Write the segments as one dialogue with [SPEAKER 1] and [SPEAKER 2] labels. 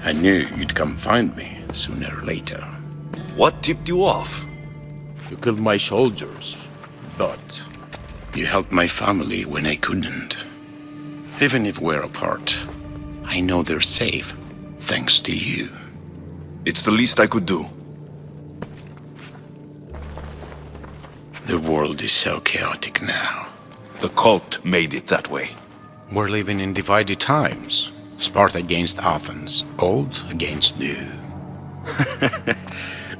[SPEAKER 1] I knew you'd come find me sooner or later.
[SPEAKER 2] What tipped you off?
[SPEAKER 1] You killed my soldiers, but you helped my family when I couldn't. Even if we're apart, I know they're safe, thanks to you.
[SPEAKER 2] It's the least I could do.
[SPEAKER 1] The world is so chaotic now.
[SPEAKER 2] The cult made it that way.
[SPEAKER 1] We're living in divided times. Sparta against Athens, old against new.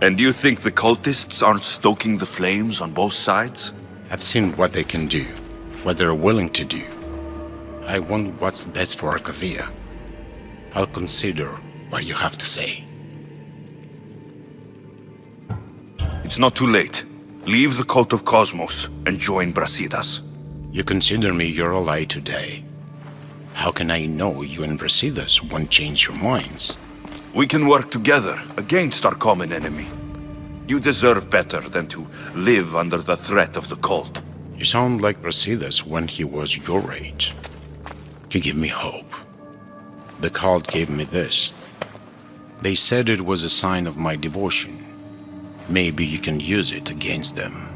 [SPEAKER 2] And you think the cultists aren't stoking the flames on both sides?
[SPEAKER 1] I've seen what they can do, what they're willing to do. I want what's best for Arcadia. I'll consider what you have to say.
[SPEAKER 2] It's not too late. Leave the cult of Cosmos and join Brasidas.
[SPEAKER 1] You consider me your ally today. How can I know you and Brasidas won't change your minds?
[SPEAKER 2] We can work together against our common enemy. You deserve better than to live under the threat of the cult.
[SPEAKER 1] You sound like Brasidas when he was your age. You give me hope. The cult gave me this. They said it was a sign of my devotion. Maybe you can use it against them.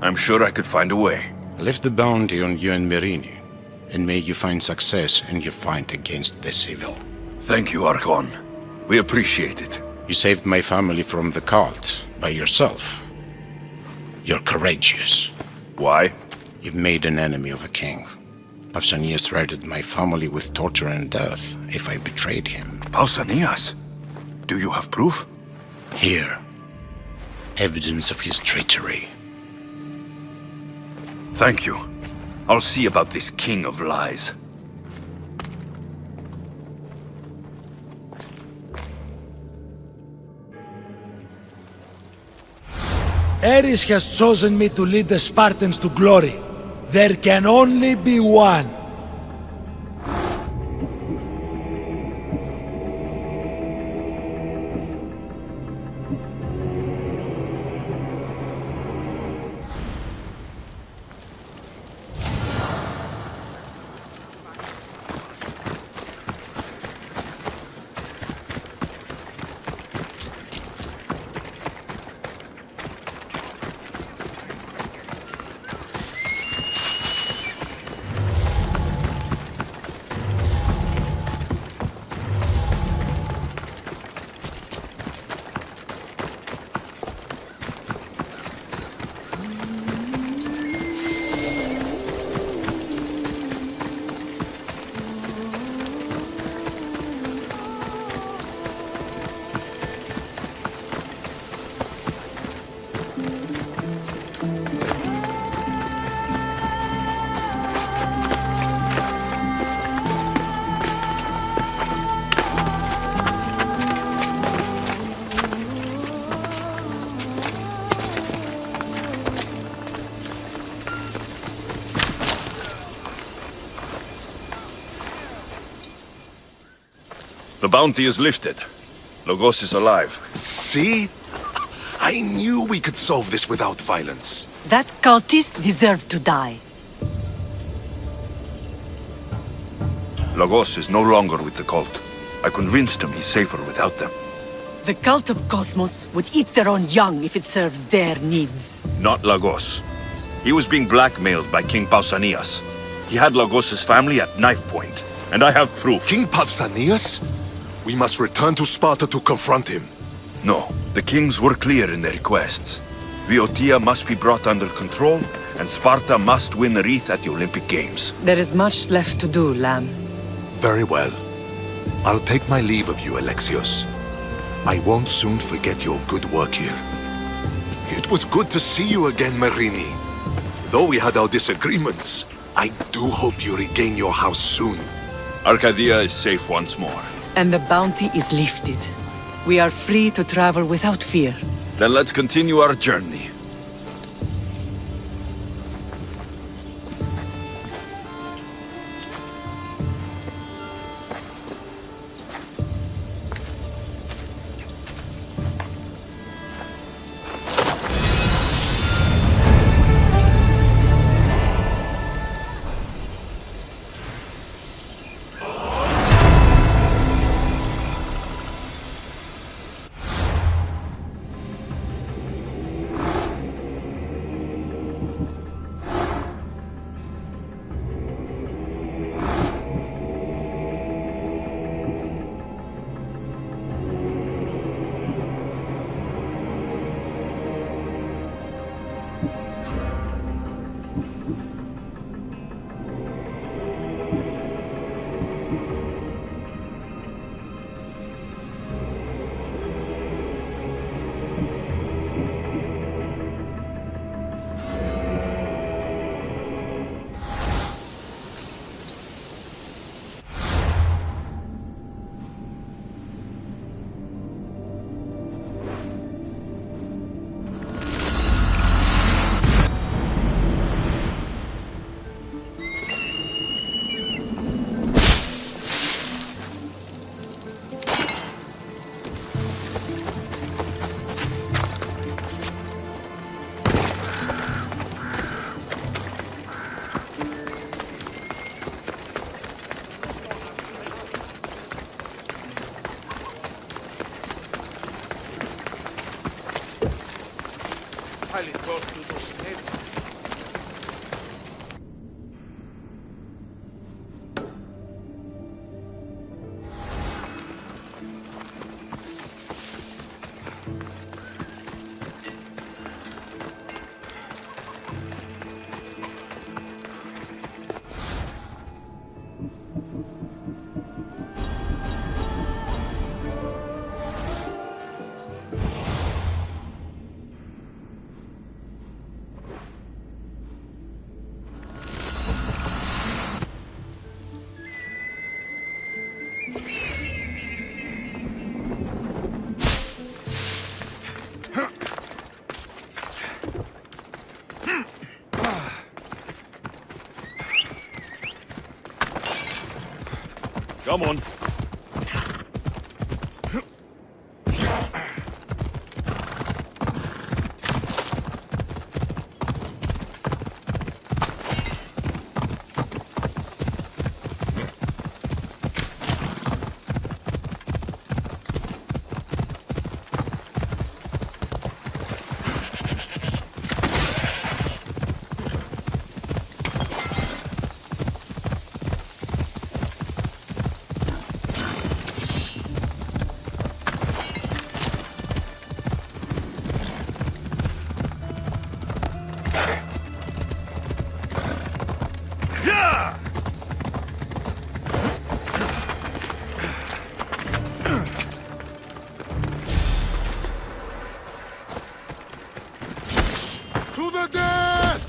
[SPEAKER 2] I'm sure I could find a way.
[SPEAKER 1] I lift the bounty on you and Merini, and may you find success in your fight against this evil.
[SPEAKER 2] Thank you, Archon. We appreciate it.
[SPEAKER 1] You saved my family from the cult by yourself. You're courageous.
[SPEAKER 2] Why?
[SPEAKER 1] You've made an enemy of a king. Pausanias threatened my family with torture and death if I betrayed him.
[SPEAKER 2] Pausanias? Do you have proof?
[SPEAKER 1] Here. Evidence of his treachery.
[SPEAKER 2] Thank you. I'll see about this king of lies.
[SPEAKER 3] Ares has chosen me to lead the Spartans to glory. There can only be one.
[SPEAKER 2] The bounty is lifted. Logos is alive.
[SPEAKER 4] See? I knew we could solve this without violence.
[SPEAKER 5] That cultist deserved to die.
[SPEAKER 2] Logos is no longer with the cult. I convinced him he's safer without them.
[SPEAKER 5] The cult of Cosmos would eat their own young if it serves their needs.
[SPEAKER 2] Not Lagos. He was being blackmailed by King Pausanias. He had Lagos's family at knife point, and I have proof.
[SPEAKER 4] King Pausanias? We must return to Sparta to confront him.
[SPEAKER 2] No, the kings were clear in their requests. Viotia must be brought under control, and Sparta must win the wreath at the Olympic Games.
[SPEAKER 5] There is much left to do, Lamb.
[SPEAKER 4] Very well. I'll take my leave of you, Alexios. I won't soon forget your good work here. It was good to see you again, Merini. Though we had our disagreements, I do hope you regain your house soon.
[SPEAKER 2] Arcadia is safe once more.
[SPEAKER 5] And the bounty is lifted. We are free to travel without fear.
[SPEAKER 2] Then let's continue our journey.
[SPEAKER 6] αληθώς του το συνέβη.
[SPEAKER 2] Come on.
[SPEAKER 4] To the death!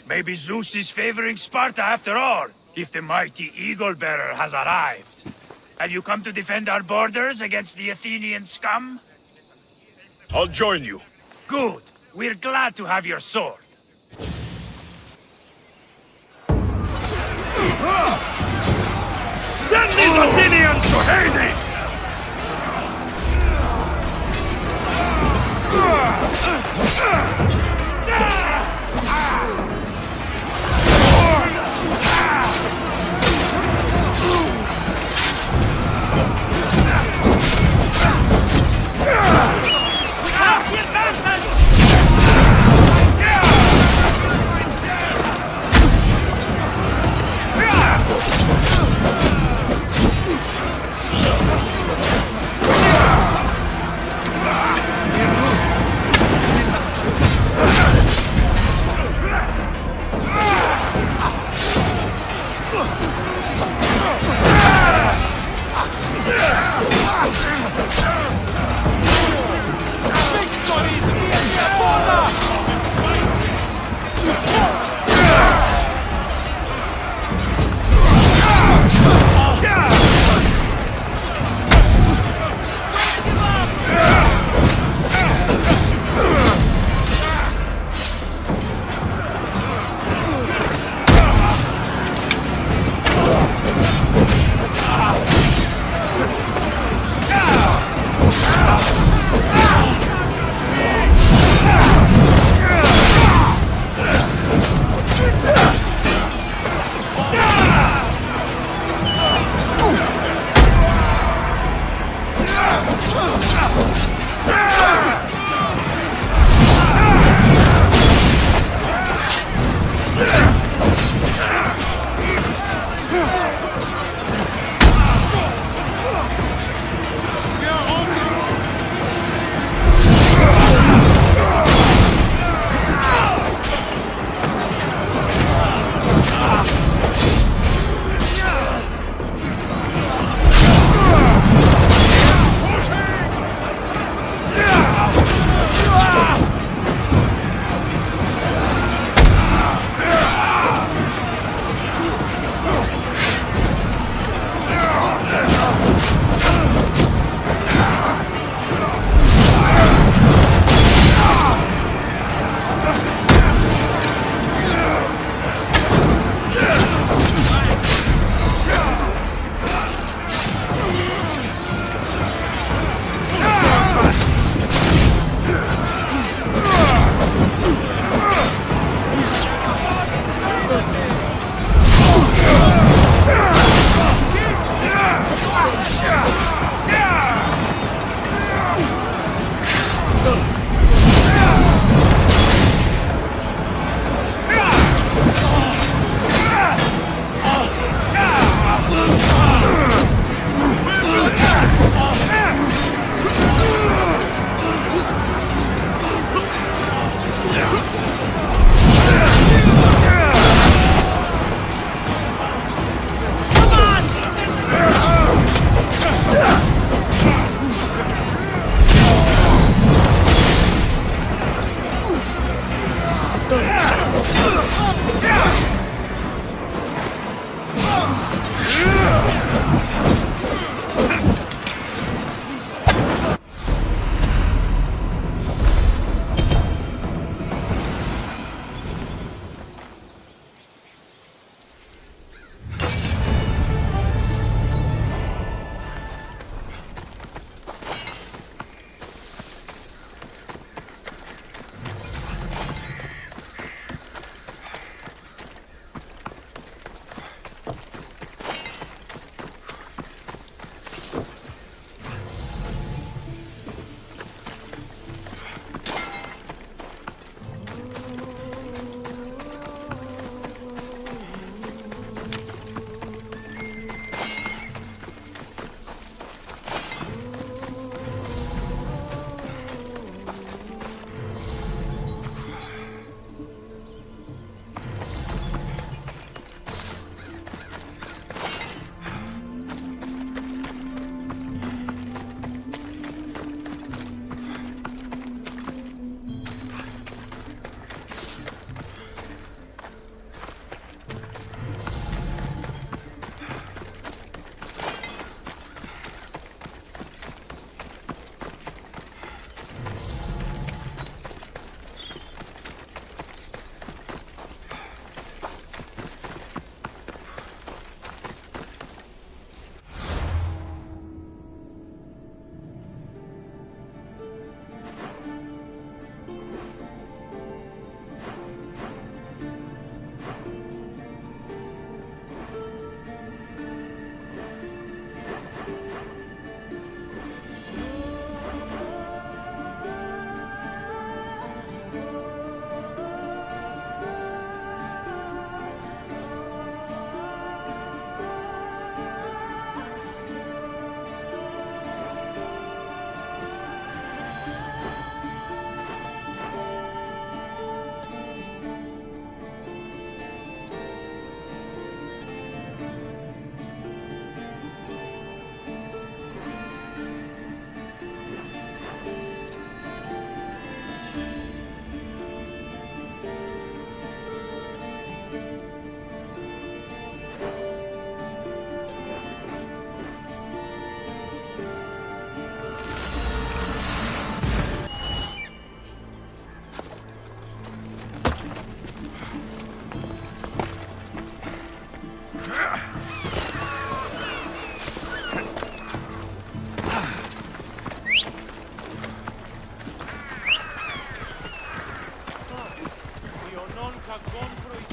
[SPEAKER 7] Maybe Zeus is favoring Sparta after all, if the mighty eagle-bearer has arrived. Have you come to defend our borders against the Athenian scum?
[SPEAKER 2] I'll join you.
[SPEAKER 7] Good. We're glad to have your sword.
[SPEAKER 2] Send these Athenians to Hades!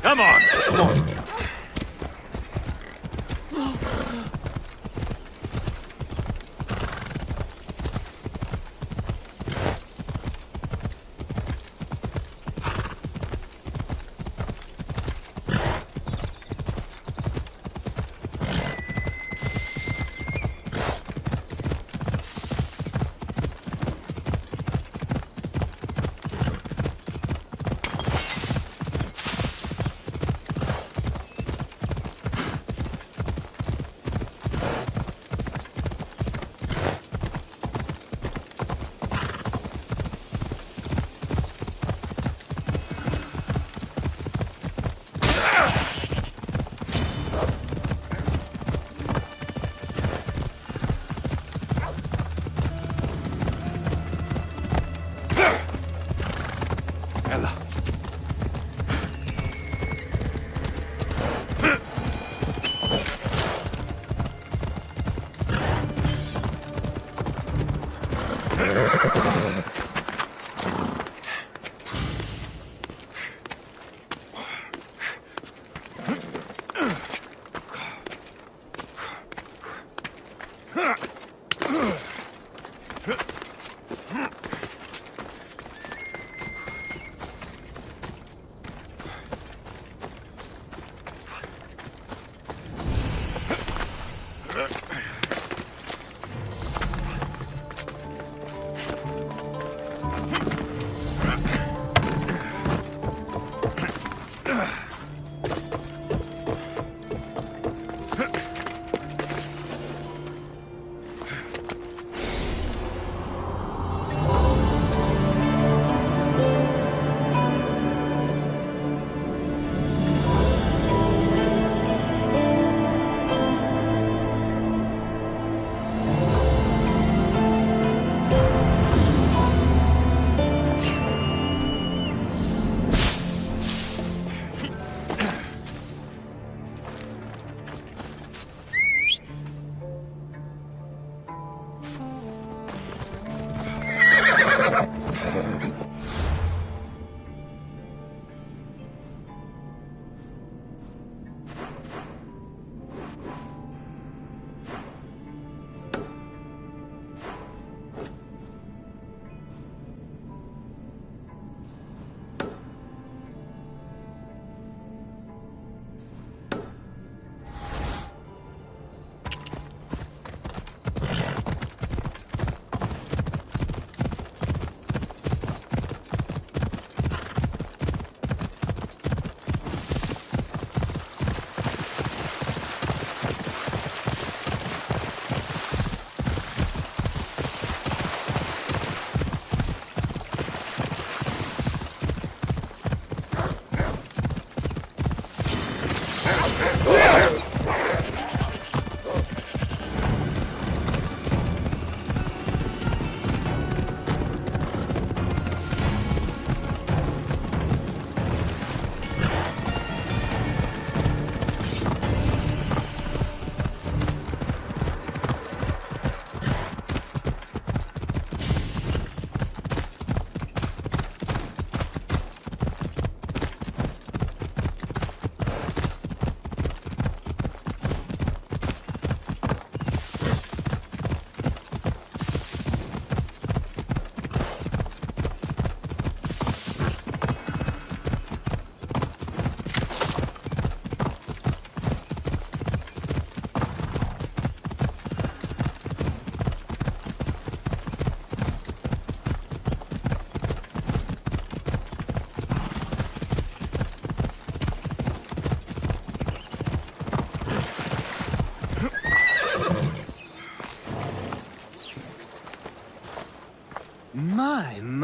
[SPEAKER 7] Come on!
[SPEAKER 2] Come on.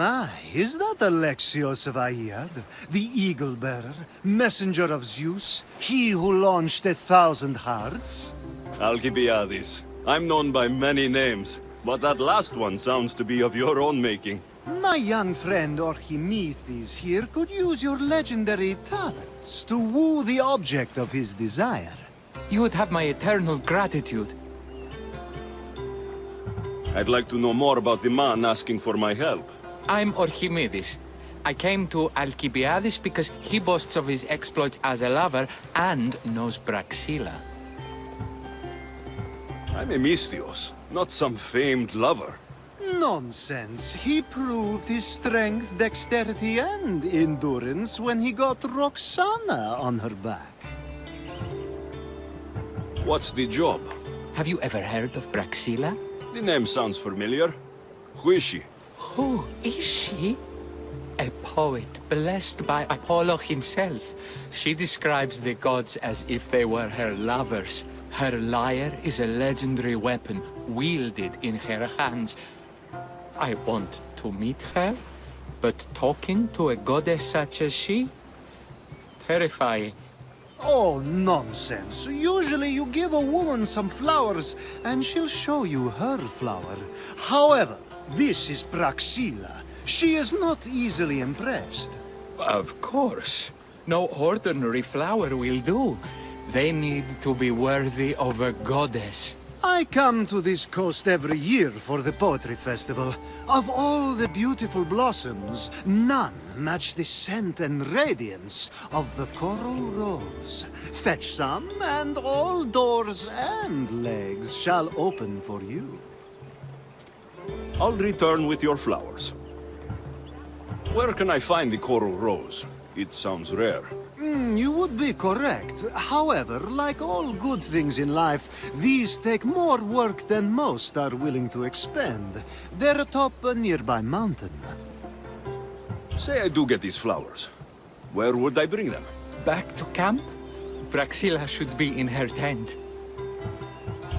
[SPEAKER 6] My, is that Alexios of Aiad, the Eagle-Bearer, messenger of Zeus, he who launched 1,000 hearts?
[SPEAKER 8] Alcibiades. I'm known by many names, but that last one sounds to be of your own making.
[SPEAKER 6] My young friend Archimedes here could use your legendary talents to woo the object of his desire.
[SPEAKER 9] You would have my eternal gratitude.
[SPEAKER 8] I'd like to know more about the man asking for my help.
[SPEAKER 9] I'm Archimedes. I came to Alcibiades because he boasts of his exploits as a lover and knows Praxila.
[SPEAKER 8] I'm a misthios, not some famed lover.
[SPEAKER 6] Nonsense. He proved his strength, dexterity, and endurance when he got Roxana on her back.
[SPEAKER 8] What's the job?
[SPEAKER 9] Have you ever heard of Praxila?
[SPEAKER 8] The name sounds familiar. Who is she?
[SPEAKER 9] Who is she? A poet blessed by Apollo himself. She describes the gods as if they were her lovers. Her lyre is a legendary weapon, wielded in her hands. I want to meet her, but talking to a goddess such as she? Terrifying.
[SPEAKER 6] Oh, nonsense. Usually you give a woman some flowers, and she'll show you her flower. However, this is Praxila. She is not easily impressed.
[SPEAKER 9] Of course. No ordinary flower will do. They need to be worthy of a goddess.
[SPEAKER 6] I come to this coast every year for the Poetry Festival. Of all the beautiful blossoms, none match the scent and radiance of the coral rose. Fetch some, and all doors and legs shall open for you.
[SPEAKER 8] I'll return with your flowers. Where can I find the coral rose? It sounds rare.
[SPEAKER 6] You would be correct. However, like all good things in life, these take more work than most are willing to expend. They're atop a nearby mountain.
[SPEAKER 8] Say I do get these flowers. Where would I bring them?
[SPEAKER 9] Back to camp? Praxila should be in her tent.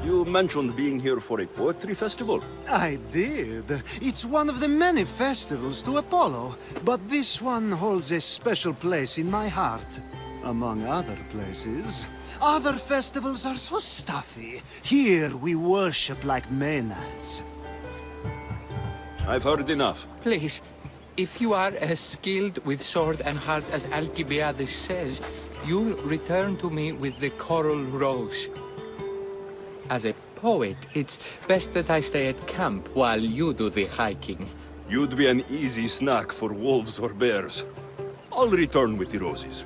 [SPEAKER 8] You mentioned being here for a poetry festival.
[SPEAKER 6] I did. It's one of the many festivals to Apollo, but this one holds a special place in my heart, among other places. Other festivals are so stuffy. Here we worship like Maenads.
[SPEAKER 8] I've heard enough.
[SPEAKER 9] Please, if you are as skilled with sword and heart as Alcibiades says, you'll return to me with the coral rose. As a poet, it's best that I stay at camp while you do the hiking.
[SPEAKER 8] You'd be an easy snack for wolves or bears. I'll return with the roses.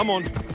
[SPEAKER 2] Come on.